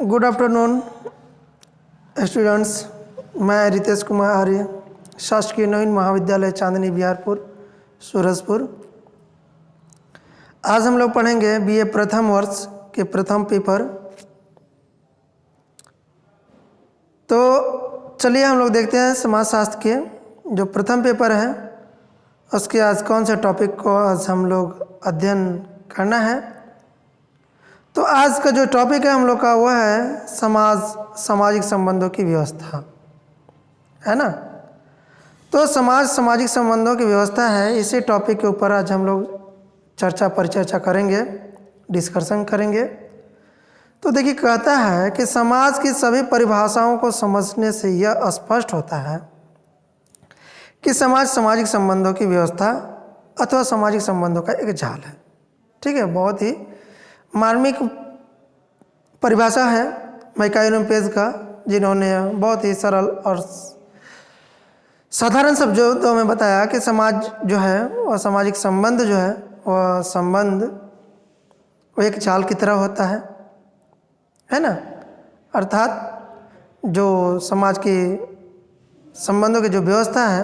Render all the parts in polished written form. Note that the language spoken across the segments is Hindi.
Good afternoon students. मैं रितेश कुमार आर्य, शासकीय नवीन महाविद्यालय चांदनी बिहारपुर सूरजपुर। आज हम लोग पढ़ेंगे बीए प्रथम वर्ष के प्रथम पेपर। तो चलिए हम लोग देखते हैं समाजशास्त्र के जो प्रथम पेपर है उसके आज कौन से टॉपिक को आज हम लोग अध्ययन करना है। तो आज का जो टॉपिक है हम लोग का वह है सामाजिक संबंधों की व्यवस्था, है ना। तो सामाजिक संबंधों की व्यवस्था है, इसी टॉपिक के ऊपर आज हम लोग परिचर्चा करेंगे, डिस्कशन करेंगे। तो देखिए कहता है कि समाज की सभी परिभाषाओं को समझने से यह स्पष्ट होता है कि समाज सामाजिक संबंधों की व्यवस्था अथवा सामाजिक संबंधों का एक जाल है। ठीक है, बहुत ही मार्मिक परिभाषा है मैकाइलम पेज का, जिन्होंने बहुत ही सरल और साधारण शब्दों में बताया कि समाज जो है और सामाजिक संबंध जो है वह संबंध वो एक जाल की तरह होता है ना। अर्थात जो समाज की संबंधों की जो व्यवस्था है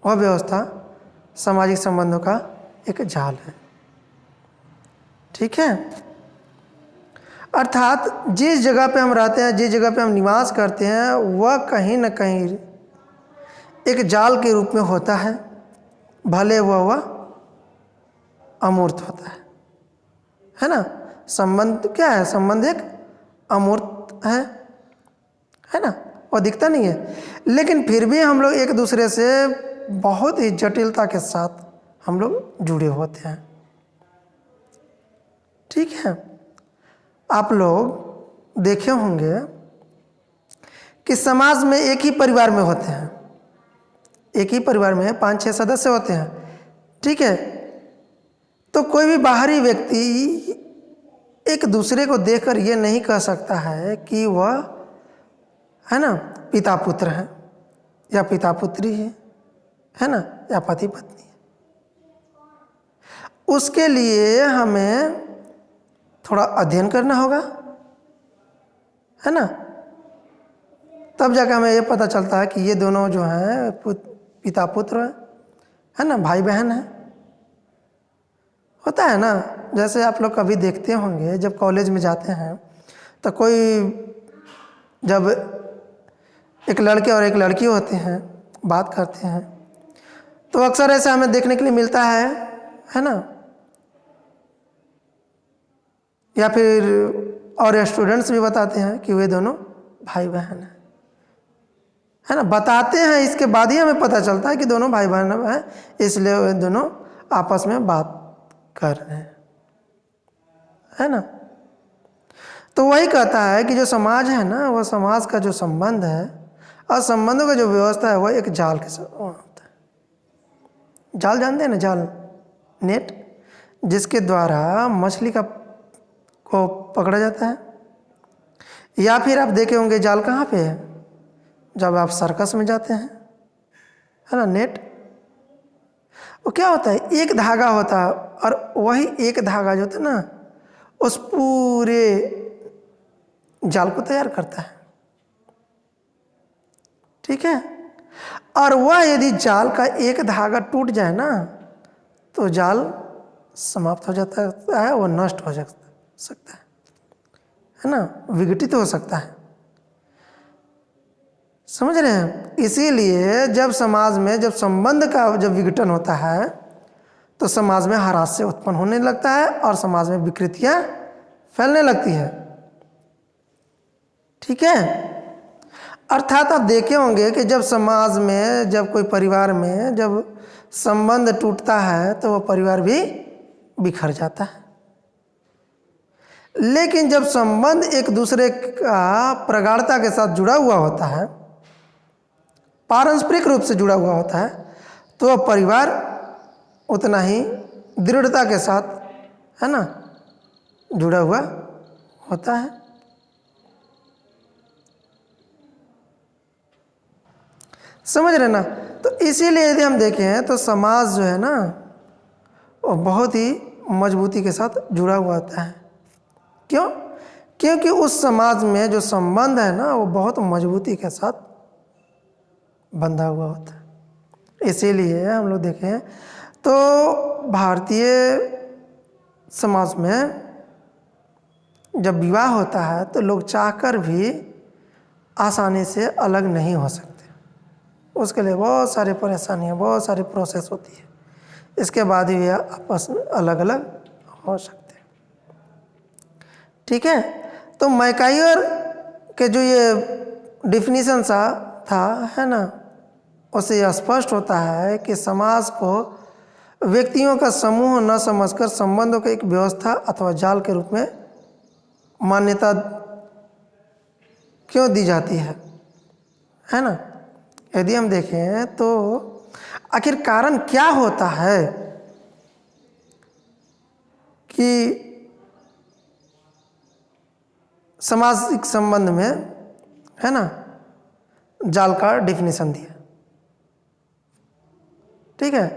वह व्यवस्था सामाजिक संबंधों का एक जाल है। ठीक है, अर्थात जिस जगह पे हम रहते हैं, जिस जगह पे हम निवास करते हैं, वह कहीं न कहीं एक जाल के रूप में होता है, भले वह अमूर्त होता है ना। संबंध क्या है? संबंध एक अमूर्त है ना, वो दिखता नहीं है, लेकिन फिर भी हम लोग एक दूसरे से बहुत ही जटिलता के साथ हम लोग जुड़े होते हैं। ठीक है, आप लोग देखे होंगे कि समाज में एक ही परिवार में होते हैं, एक ही परिवार में 5-6 सदस्य होते हैं। ठीक है, तो कोई भी बाहरी व्यक्ति एक दूसरे को देखकर ये नहीं कह सकता है कि वह है ना पिता पुत्र है या पिता पुत्री है ना, या पति पत्नी है। उसके लिए हमें थोड़ा अध्ययन करना होगा, है ना। तब जाकर हमें ये पता चलता है कि ये दोनों जो हैं पिता पुत्र है ना, भाई बहन है। होता है ना, जैसे आप लोग कभी देखते होंगे जब कॉलेज में जाते हैं तो कोई जब एक लड़के और एक लड़की होते हैं बात करते हैं तो अक्सर ऐसा हमें देखने के लिए मिलता है ना। या फिर और स्टूडेंट्स भी बताते हैं कि वे दोनों भाई बहन हैं, है ना। बताते हैं, इसके बाद ही हमें पता चलता है कि दोनों भाई बहन हैं, इसलिए वे दोनों आपस में बात कर रहे हैं, है ना। तो वही कहता है कि जो समाज है ना, वह समाज का जो संबंध है और संबंधों का जो व्यवस्था है वह एक जाल के साथ होता है। जाल जानते हैं ना, जाल, नेट, जिसके द्वारा मछली को पकड़ा जाता है। या फिर आप देखे होंगे जाल कहाँ पे है? जब आप सर्कस में जाते हैं, है ना। नेट वो क्या होता है? एक धागा होता है और वही एक धागा जो होता है ना उस पूरे जाल को तैयार करता है। ठीक है, और वह यदि जाल का एक धागा टूट जाए ना तो जाल समाप्त हो जाता है, वो नष्ट हो सकता है ना, विघटित हो सकता है। समझ रहे हैं? इसीलिए जब समाज में जब संबंध का जब विघटन होता है तो समाज में हरास्य उत्पन्न होने लगता है और समाज में विकृतियां फैलने लगती है। ठीक है, अर्थात आप देखे होंगे कि जब समाज में, जब कोई परिवार में जब संबंध टूटता है तो वह परिवार भी बिखर जाता है। लेकिन जब संबंध एक दूसरे का प्रगाढ़ता के साथ जुड़ा हुआ होता है, पारस्परिक रूप से जुड़ा हुआ होता है, तो वह परिवार उतना ही दृढ़ता के साथ, है ना, जुड़ा हुआ होता है। समझ रहे ना। तो इसीलिए यदि हम देखें तो समाज जो है ना वो बहुत ही मजबूती के साथ जुड़ा हुआ होता है। क्यों? क्योंकि उस समाज में जो संबंध है ना वो बहुत मजबूती के साथ बंधा हुआ होता है। इसीलिए हम लोग देखें तो भारतीय समाज में जब विवाह होता है तो लोग चाहकर भी आसानी से अलग नहीं हो सकते। उसके लिए बहुत सारी परेशानियाँ, बहुत सारी प्रोसेस होती है, इसके बाद ही वे आपस में अलग अलग हो सकते हैं। ठीक है, तो मैकायर के जो ये डिफिनीशन सा था है ना, उससे यह स्पष्ट होता है कि समाज को व्यक्तियों का समूह न समझकर संबंधों की एक व्यवस्था अथवा जाल के रूप में मान्यता क्यों दी जाती है ना। यदि हम देखें तो आखिर कारण क्या होता है कि सामाजिक संबंध में है ना जाल का डिफिनीशन दिया। ठीक है,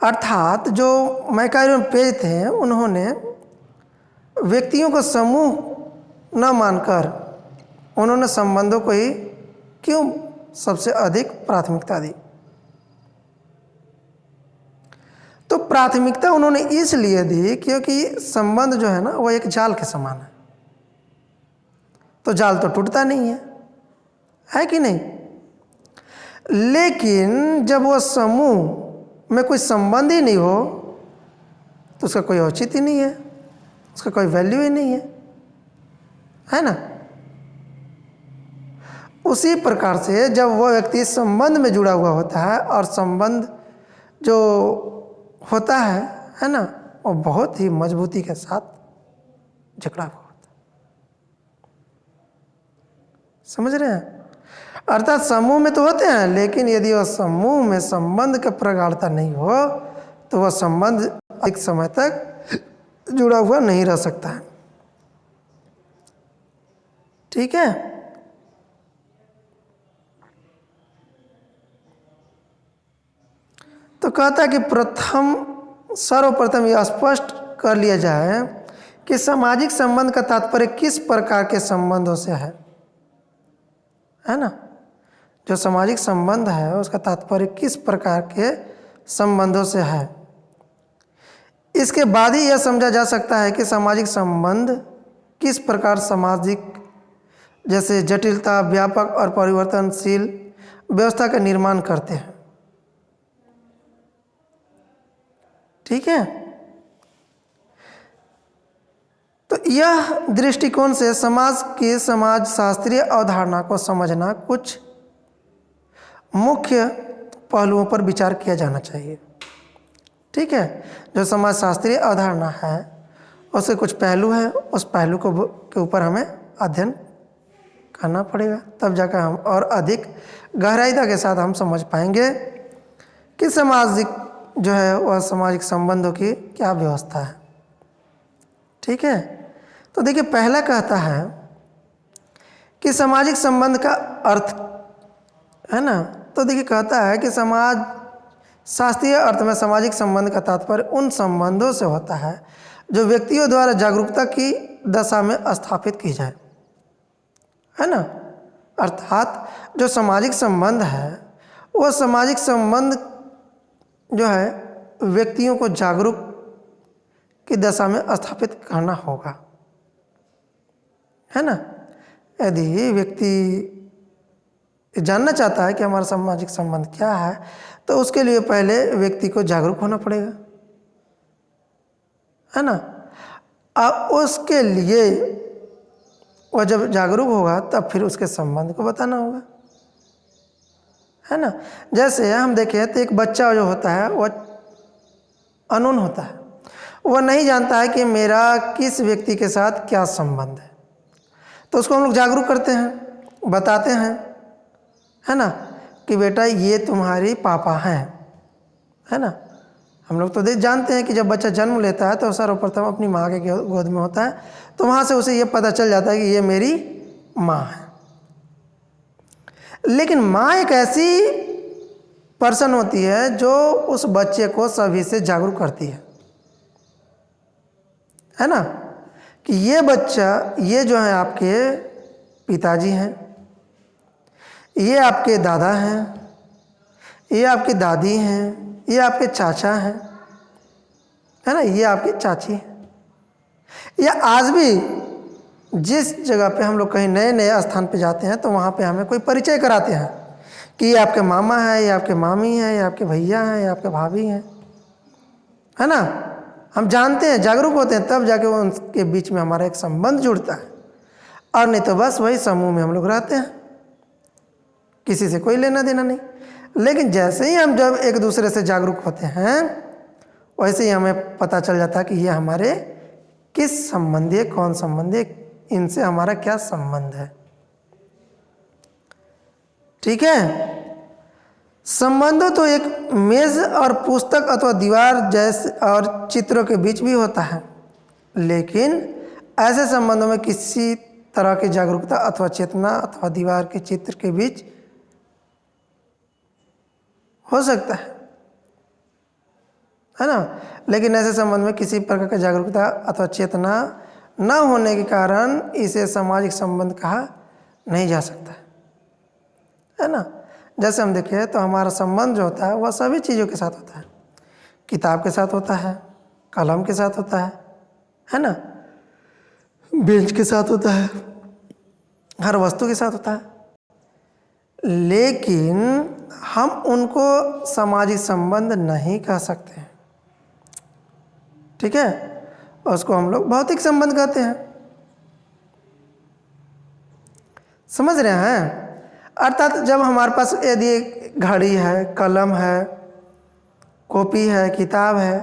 अर्थात जो मैकायर पेज थे उन्होंने व्यक्तियों को समूह न मानकर उन्होंने संबंधों को ही क्यों सबसे अधिक प्राथमिकता दी। तो प्राथमिकता उन्होंने इसलिए दी क्योंकि संबंध जो है ना वो एक जाल के समान है। तो जाल तो टूटता नहीं है कि नहीं। लेकिन जब वो समूह में कोई संबंध ही नहीं हो तो उसका कोई औचित्य नहीं है, उसका कोई वैल्यू ही नहीं है ना। उसी प्रकार से जब वह व्यक्ति संबंध में जुड़ा हुआ होता है और संबंध जो होता है ना, वो बहुत ही मजबूती के साथ जकड़ा हुआ होता है। समझ रहे हैं? अर्थात समूह में तो होते हैं, लेकिन यदि वह समूह में संबंध की प्रगाढ़ता नहीं हो तो वह संबंध एक समय तक जुड़ा हुआ नहीं रह सकता है। ठीक है, तो कहता है कि सर्वप्रथम यह स्पष्ट कर लिया जाए कि सामाजिक संबंध का तात्पर्य किस प्रकार के संबंधों से है ना। जो सामाजिक संबंध है उसका तात्पर्य किस प्रकार के संबंधों से है। इसके बाद ही यह समझा जा सकता है कि सामाजिक संबंध किस प्रकार सामाजिक जैसे जटिलता, व्यापक और परिवर्तनशील व्यवस्था का निर्माण करते हैं। ठीक है, तो यह दृष्टिकोण से समाज की समाज शास्त्रीय अवधारणा को समझना कुछ मुख्य पहलुओं पर विचार किया जाना चाहिए। ठीक है, जो समाज शास्त्रीय अवधारणा है उसके कुछ पहलू हैं, उस पहलू के ऊपर हमें अध्ययन करना पड़ेगा, तब जाकर हम और अधिक गहराईता के साथ हम समझ पाएंगे कि सामाजिक जो है वह सामाजिक संबंधों की क्या व्यवस्था है। ठीक है, तो देखिए पहला कहता है कि सामाजिक संबंध का अर्थ है ना। तो देखिए कहता है कि समाज शास्त्रीय अर्थ में सामाजिक संबंध का तात्पर्य उन संबंधों से होता है जो व्यक्तियों द्वारा जागरूकता की दशा में स्थापित की जाए, है ना। अर्थात जो सामाजिक संबंध है वह सामाजिक संबंध जो है व्यक्तियों को जागरूक की दशा में स्थापित करना होगा, है ना। यदि व्यक्ति जानना चाहता है कि हमारा सामाजिक संबंध क्या है तो उसके लिए पहले व्यक्ति को जागरूक होना पड़ेगा, है ना। और उसके लिए वह जब जागरूक होगा तब फिर उसके संबंध को बताना होगा, है ना। जैसे हम देखें तो एक बच्चा जो होता है वह अननोन होता है, वह नहीं जानता है कि मेरा किस व्यक्ति के साथ क्या संबंध है। तो उसको हम लोग जागरूक करते हैं, बताते हैं, है ना, कि बेटा ये तुम्हारी पापा हैं, है ना। हम लोग तो जानते हैं कि जब बच्चा जन्म लेता है तो सर्वप्रथम अपनी माँ के गोद में होता है, तो वहाँ से उसे ये पता चल जाता है कि ये मेरी माँ है। लेकिन माँ एक ऐसी पर्सन होती है जो उस बच्चे को सभी से जागरूक करती है ना। कि ये बच्चा, ये जो है आपके पिताजी हैं, ये आपके दादा हैं, ये आपकी दादी हैं, ये आपके चाचा हैं, है ना, ये आपकी चाची है। या आज भी जिस जगह पे हम लोग कहीं नए नए स्थान पे जाते हैं तो वहाँ पे हमें कोई परिचय कराते हैं कि ये आपके मामा है, ये आपके मामी है, ये आपके भैया हैं, ये आपके भाभी हैं, है ना। हम जानते हैं, जागरूक होते हैं, तब जाके उनके बीच में हमारा एक संबंध जुड़ता है। और नहीं तो बस वही समूह में हम लोग रहते हैं, किसी से कोई लेना देना नहीं। लेकिन जैसे ही हम जब एक दूसरे से जागरूक होते हैं वैसे ही हमें पता चल जाता है कि ये हमारे किस संबंधी है, कौन संबंधी है, इनसे हमारा क्या संबंध है। ठीक है। संबंध तो एक मेज और पुस्तक अथवा दीवार जैसे और चित्रों के बीच भी होता है, लेकिन ऐसे संबंधों में किसी तरह की जागरूकता अथवा चेतना अथवा दीवार के चित्र के बीच हो सकता है ना। लेकिन ऐसे संबंध में किसी प्रकार की जागरूकता अथवा चेतना न होने के कारण इसे सामाजिक संबंध कहा नहीं जा सकता है ना। जैसे हम देखें तो हमारा संबंध जो होता है वह सभी चीज़ों के साथ होता है। किताब के साथ होता है, कलम के साथ होता है ना, बेंच के साथ होता है, हर वस्तु के साथ होता है। लेकिन हम उनको सामाजिक संबंध नहीं कह सकते हैं। ठीक है, उसको हम लोग भौतिक संबंध कहते हैं। समझ रहे हैं। अर्थात जब हमारे पास यदि घड़ी है, कलम है, कॉपी है, किताब है,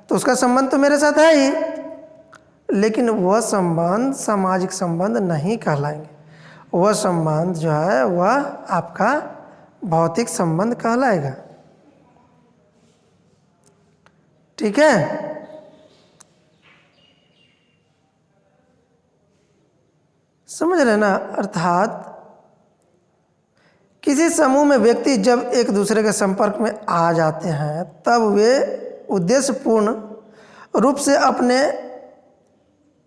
तो उसका संबंध तो मेरे साथ है ही, लेकिन वह संबंध सामाजिक संबंध नहीं कहलाएंगे। वह संबंध जो है वह आपका भौतिक संबंध कहलाएगा। ठीक है। समझ रहे ना। अर्थात किसी समूह में व्यक्ति जब एक दूसरे के संपर्क में आ जाते हैं तब वे उद्देश्यपूर्ण रूप से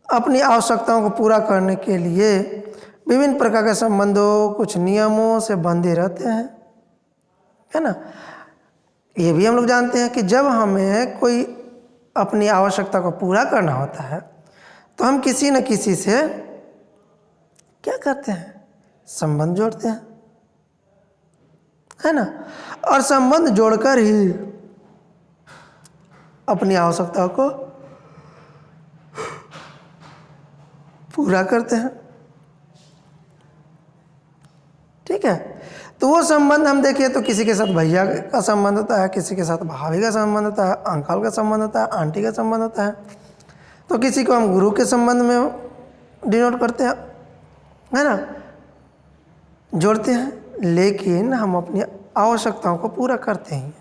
अपनी आवश्यकताओं को पूरा करने के लिए विभिन्न प्रकार के संबंधों, कुछ नियमों से बंधे रहते हैं, है ना। ये भी हम लोग जानते हैं कि जब हमें कोई अपनी आवश्यकता को पूरा करना होता है तो हम किसी न किसी से क्या करते हैं, संबंध जोड़ते हैं, है ना। और संबंध जोड़कर ही अपनी आवश्यकताओं को पूरा करते हैं। ठीक है। तो वो संबंध हम देखिए तो किसी के साथ भैया का संबंध होता है, किसी के साथ भाभी का संबंध होता है, अंकल का संबंध होता है, आंटी का संबंध होता है, तो किसी को हम गुरु के संबंध में डिनोट करते हैं, है ना, जोड़ते हैं। लेकिन हम अपनी आवश्यकताओं को पूरा करते हैं।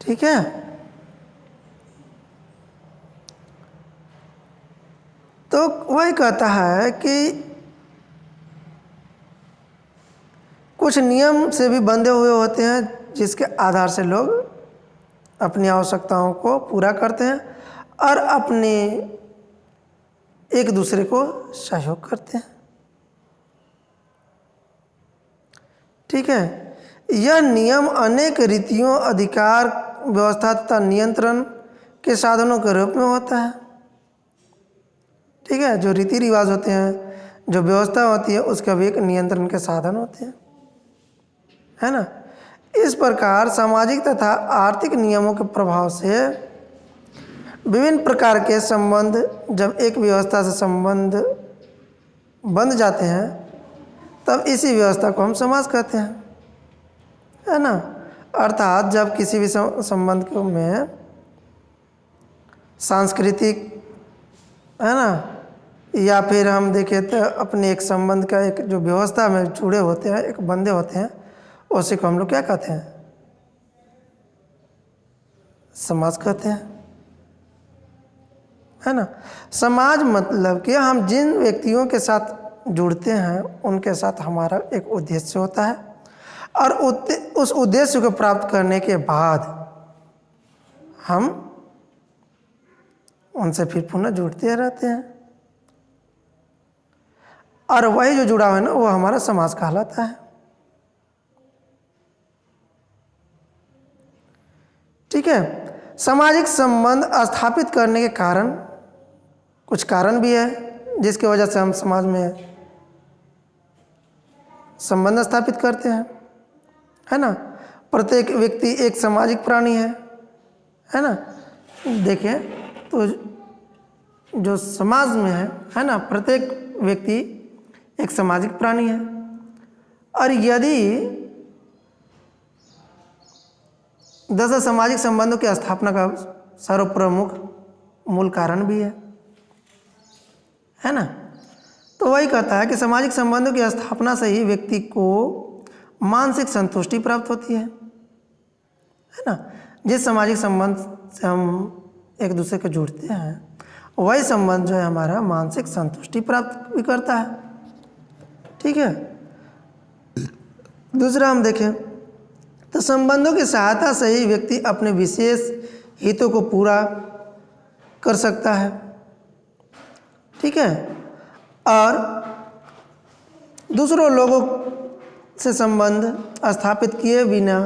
ठीक है। तो वही कहता है कि कुछ नियम से भी बंधे हुए होते हैं जिसके आधार से लोग अपनी आवश्यकताओं को पूरा करते हैं और अपने एक दूसरे को सहयोग करते हैं। ठीक है। यह नियम अनेक रीतियों, अधिकार, व्यवस्था तथा नियंत्रण के साधनों के रूप में होता है। ठीक है। जो रीति रिवाज होते हैं, जो व्यवस्था होती है, उसका भी एक नियंत्रण के साधन होते हैं, है ना। इस प्रकार सामाजिक तथा आर्थिक नियमों के प्रभाव से विभिन्न प्रकार के संबंध जब एक व्यवस्था से संबंध बंध जाते हैं तब इसी व्यवस्था को हम समाज कहते हैं, है ना। अर्थात जब किसी भी संबंध में सांस्कृतिक, है ना, या फिर हम देखें तो अपने एक संबंध का एक जो व्यवस्था में जुड़े होते हैं, एक बंधे होते हैं, उसी को हम लोग क्या कहते हैं, समाज कहते हैं, है ना। समाज मतलब कि हम जिन व्यक्तियों के साथ जुड़ते हैं उनके साथ हमारा एक उद्देश्य होता है और उस उद्देश्य को प्राप्त करने के बाद हम उनसे फिर पुनः जुड़ते रहते हैं, और वही जो जुड़ा हुआ है ना वो हमारा समाज कहलाता है। ठीक है। सामाजिक संबंध स्थापित करने के कारण कुछ कारण भी है जिसकी वजह से हम समाज में संबंध स्थापित करते हैं, है ना। प्रत्येक व्यक्ति एक सामाजिक प्राणी है ना। देखिए तो जो समाज में है ना, प्रत्येक व्यक्ति एक सामाजिक प्राणी है, और यदि दरअसल सामाजिक संबंधों की स्थापना का सर्वप्रमुख मूल कारण भी है ना। तो वही कहता है कि सामाजिक संबंधों की स्थापना से ही व्यक्ति को मानसिक संतुष्टि प्राप्त होती है ना। जिस सामाजिक संबंध से हम एक दूसरे को जुड़ते हैं वही संबंध जो है हमारा मानसिक संतुष्टि प्राप्त भी करता है। ठीक है। दूसरा हम देखें तो संबंधों की सहायता से ही व्यक्ति अपने विशेष हितों को पूरा कर सकता है। ठीक है। और दूसरों लोगों से संबंध स्थापित किए बिना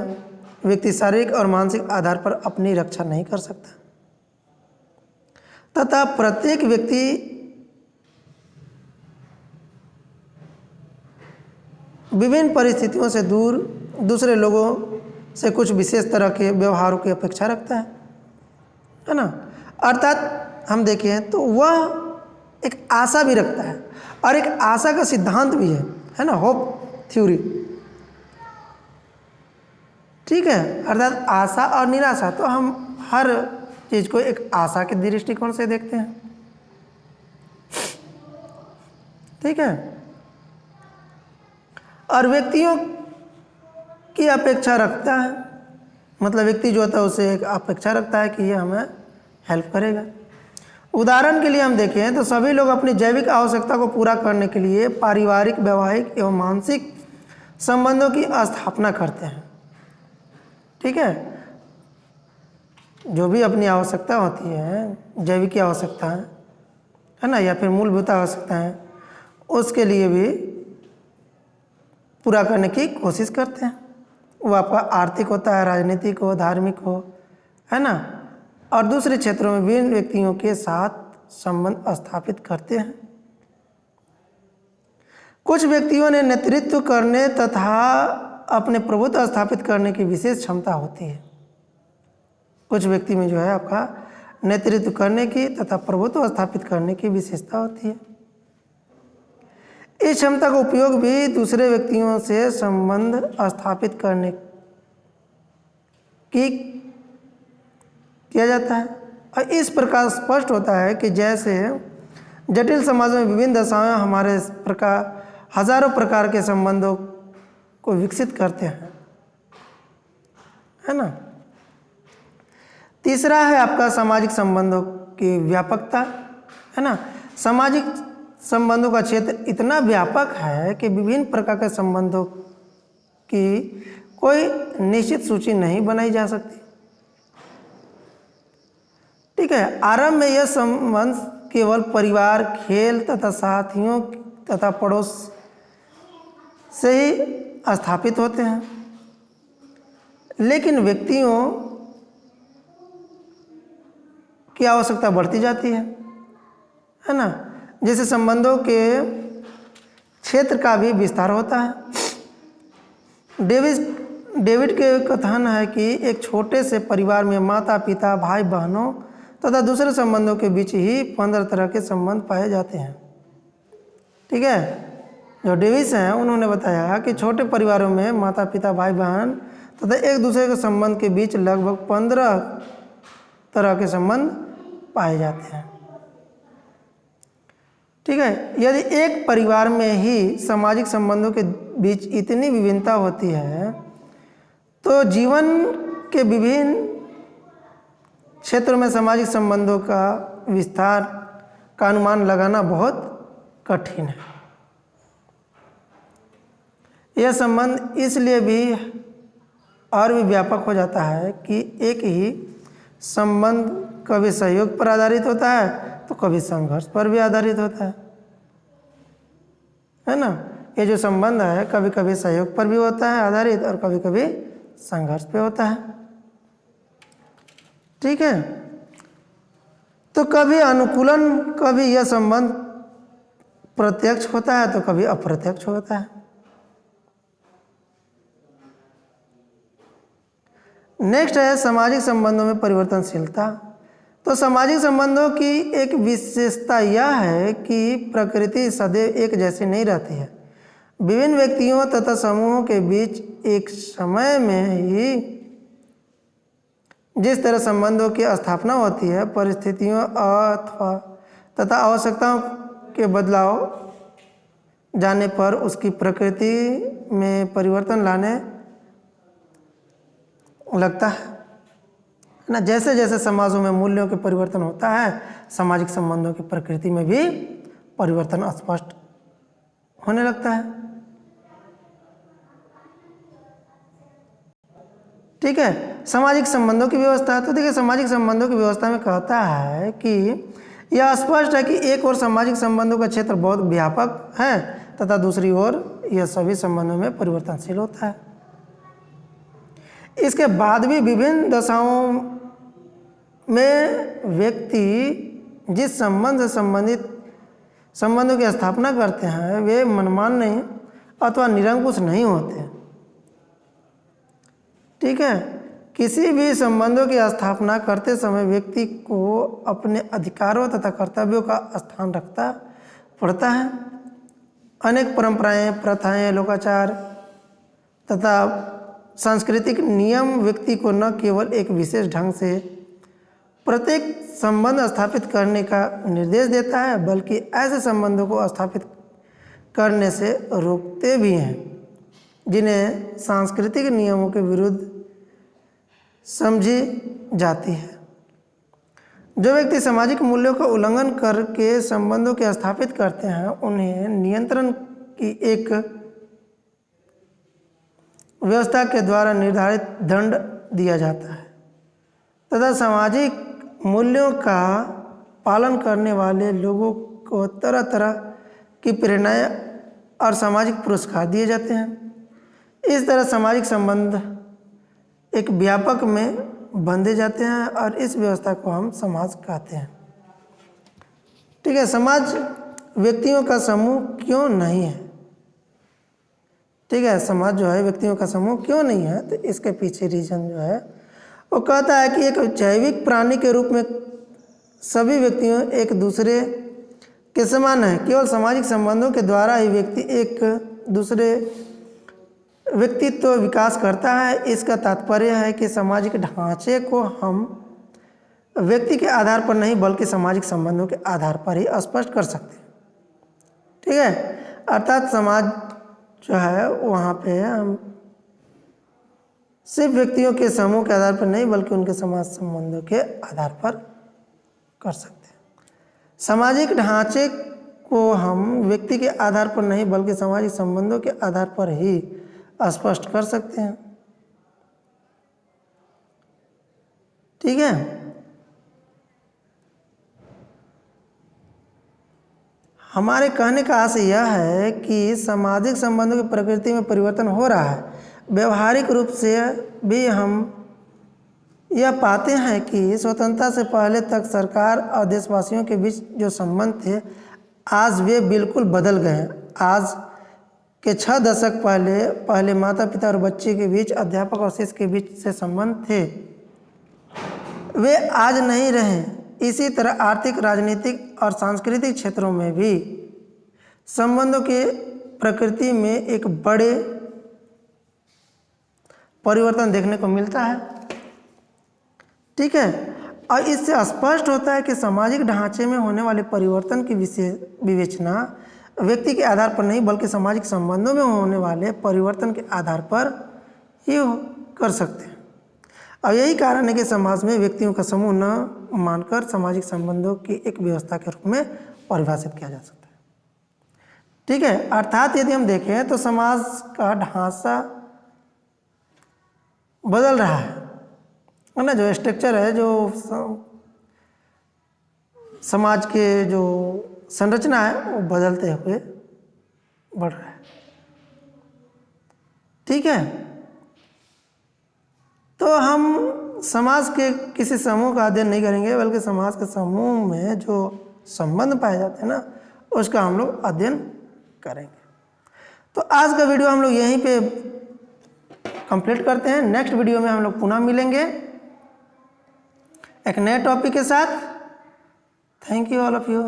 व्यक्ति शारीरिक और मानसिक आधार पर अपनी रक्षा नहीं कर सकता, तथा प्रत्येक व्यक्ति विभिन्न परिस्थितियों से दूर दूसरे लोगों से कुछ विशेष तरह के व्यवहारों की अपेक्षा रखता है ना। अर्थात हम देखें तो वह एक आशा भी रखता है, और एक आशा का सिद्धांत भी है ना, होप थ्योरी। ठीक है। अर्थात आशा और निराशा, तो हम हर चीज़ को एक आशा के दृष्टिकोण से देखते हैं। ठीक है। और व्यक्तियों की अपेक्षा रखता है, मतलब व्यक्ति जो होता है उसे एक अपेक्षा रखता है कि ये हमें हेल्प करेगा। उदाहरण के लिए हम देखें तो सभी लोग अपनी जैविक आवश्यकता को पूरा करने के लिए पारिवारिक, वैवाहिक एवं मानसिक संबंधों की स्थापना करते हैं। ठीक है। जो भी अपनी आवश्यकता होती है, जैविक आवश्यकता है ना, या फिर मूलभूत आवश्यकता है, उसके लिए भी पूरा करने की कोशिश करते हैं। वो आपका आर्थिक होता है, राजनीतिक हो, धार्मिक हो, है ना, और दूसरे क्षेत्रों में विभिन्न व्यक्तियों के साथ संबंध स्थापित करते हैं। कुछ व्यक्तियों ने नेतृत्व करने तथा अपने प्रभुत्व स्थापित करने की विशेष क्षमता होती है। कुछ व्यक्ति में जो है आपका नेतृत्व करने की तथा प्रभुत्व स्थापित करने की विशेषता होती है। इस क्षमता का उपयोग भी दूसरे व्यक्तियों से संबंध स्थापित करने की किया जाता है, और इस प्रकार स्पष्ट होता है कि जैसे जटिल समाज में विभिन्न दशाएं हमारे प्रकार हजारों प्रकार के संबंधों को विकसित करते हैं, है ना। तीसरा है आपका सामाजिक संबंधों की व्यापकता, है ना। सामाजिक संबंधों का क्षेत्र इतना व्यापक है कि विभिन्न प्रकार के संबंधों की कोई निश्चित सूची नहीं बनाई जा सकती। ठीक है। आरंभ में यह संबंध केवल परिवार, खेल तथा साथियों तथा पड़ोस से ही स्थापित होते हैं, लेकिन व्यक्तियों की आवश्यकता बढ़ती जाती है ना। जैसे संबंधों के क्षेत्र का भी विस्तार होता है। डेविड के कथन है कि एक छोटे से परिवार में माता पिता, भाई बहनों तथा दूसरे संबंधों के बीच ही 15 तरह के संबंध पाए जाते हैं। ठीक है। जो डेविस हैं उन्होंने बताया कि छोटे परिवारों में माता पिता, भाई बहन तथा एक दूसरे के संबंध के बीच लगभग 15 तरह के संबंध पाए जाते हैं। ठीक है। यदि एक परिवार में ही सामाजिक संबंधों के बीच इतनी विभिन्नता होती है तो जीवन के विभिन्न क्षेत्रों में सामाजिक संबंधों का विस्तार का अनुमान लगाना बहुत कठिन है। यह संबंध इसलिए भी और भी व्यापक हो जाता है कि एक ही संबंध कभी सहयोग पर आधारित होता है तो कभी संघर्ष पर भी आधारित होता है ना। ये जो संबंध है कभी कभी सहयोग पर भी होता है आधारित और कभी कभी संघर्ष पे होता है। ठीक है, तो कभी अनुकूलन, कभी यह संबंध प्रत्यक्ष होता है तो कभी अप्रत्यक्ष होता है। नेक्स्ट है सामाजिक संबंधों में परिवर्तनशीलता। तो सामाजिक संबंधों की एक विशेषता यह है कि प्रकृति सदैव एक जैसी नहीं रहती है। विभिन्न व्यक्तियों तथा समूहों के बीच एक समय में ही जिस तरह संबंधों की स्थापना होती है, परिस्थितियों अथवा तथा आवश्यकताओं के बदलाव जाने पर उसकी प्रकृति में परिवर्तन लाने लगता है ना। जैसे जैसे समाजों में मूल्यों के परिवर्तन होता है, सामाजिक संबंधों की प्रकृति में भी परिवर्तन स्पष्ट होने लगता है। ठीक है, सामाजिक संबंधों की व्यवस्था। तो देखिए सामाजिक संबंधों की व्यवस्था में कहता है कि यह स्पष्ट है कि एक और सामाजिक संबंधों का क्षेत्र बहुत व्यापक है तथा दूसरी ओर यह सभी संबंधों में परिवर्तनशील होता है। इसके बाद भी विभिन्न दशाओं में व्यक्ति जिस संबंध से संबंधित संबंधों की स्थापना करते हैं वे मनमान नहीं अथवा निरंकुश नहीं होते। ठीक है, किसी भी संबंधों की स्थापना करते समय व्यक्ति को अपने अधिकारों तथा कर्तव्यों का स्थान रखता पड़ता है। अनेक परंपराएं, प्रथाएं, लोकाचार तथा सांस्कृतिक नियम व्यक्ति को न केवल एक विशेष ढंग से प्रत्येक संबंध स्थापित करने का निर्देश देता है बल्कि ऐसे संबंधों को स्थापित करने से रोकते भी हैं जिन्हें सांस्कृतिक नियमों के विरुद्ध समझी जाती है। जो व्यक्ति सामाजिक मूल्यों का उल्लंघन करके संबंधों के स्थापित करते हैं उन्हें नियंत्रण की एक व्यवस्था के द्वारा निर्धारित दंड दिया जाता है तथा सामाजिक मूल्यों का पालन करने वाले लोगों को तरह तरह की प्रेरणाएं और सामाजिक पुरस्कार दिए जाते हैं। इस तरह सामाजिक संबंध एक व्यापक में बंधे जाते हैं और इस व्यवस्था को हम समाज कहते हैं। ठीक है, समाज व्यक्तियों का समूह क्यों नहीं है? ठीक है, समाज जो है व्यक्तियों का समूह क्यों नहीं है, तो इसके पीछे रीजन जो है वो कहता है कि एक जैविक प्राणी के रूप में सभी व्यक्तियों एक दूसरे के समान है। केवल सामाजिक संबंधों के द्वारा ही व्यक्ति एक दूसरे व्यक्तित्व विकास करता है। इसका तात्पर्य है कि सामाजिक ढांचे को हम व्यक्ति के आधार पर नहीं बल्कि सामाजिक संबंधों के आधार पर ही स्पष्ट कर सकते हैं। ठीक है, अर्थात समाज जो है वहाँ पे हम सिर्फ व्यक्तियों के समूह के आधार पर नहीं बल्कि उनके समाज संबंधों के आधार पर कर सकते हैं। सामाजिक ढांचे को हम व्यक्ति के आधार पर नहीं बल्कि सामाजिक संबंधों के आधार पर ही स्पष्ट कर सकते हैं। ठीक है, हमारे कहने का आशय यह है कि सामाजिक संबंधों की प्रकृति में परिवर्तन हो रहा है। व्यवहारिक रूप से भी हम यह पाते हैं कि स्वतंत्रता से पहले तक सरकार और देशवासियों के बीच जो संबंध थे आज वे बिल्कुल बदल गए हैं। आज के 6 दशक पहले माता पिता और बच्चे के बीच, अध्यापक और शिष्य के बीच से संबंध थे वे आज नहीं रहे। इसी तरह आर्थिक, राजनीतिक और सांस्कृतिक क्षेत्रों में भी संबंधों के प्रकृति में एक बड़े परिवर्तन देखने को मिलता है। ठीक है, और इससे स्पष्ट होता है कि सामाजिक ढांचे में होने वाले परिवर्तन की विवेचना व्यक्ति के आधार पर नहीं बल्कि सामाजिक संबंधों में होने वाले परिवर्तन के आधार पर ही कर सकते हैं। और यही कारण है कि समाज में व्यक्तियों का समूह न मानकर सामाजिक संबंधों की एक व्यवस्था के रूप में परिभाषित किया जा सकता है। ठीक है, अर्थात यदि हम देखें तो समाज का ढांचा बदल रहा है ना। जो स्ट्रक्चर है, जो समाज के जो संरचना है वो बदलते हुए बढ़ रहा है। ठीक है, तो हम समाज के किसी समूह का अध्ययन नहीं करेंगे, बल्कि समाज के समूह में जो संबंध पाए जाते हैं ना, उसका हम लोग अध्ययन करेंगे। तो आज का वीडियो हम लोग यहीं पे कंप्लीट करते हैं। नेक्स्ट वीडियो में हम लोग पुनः मिलेंगे एक नए टॉपिक के साथ। Thank you all of you.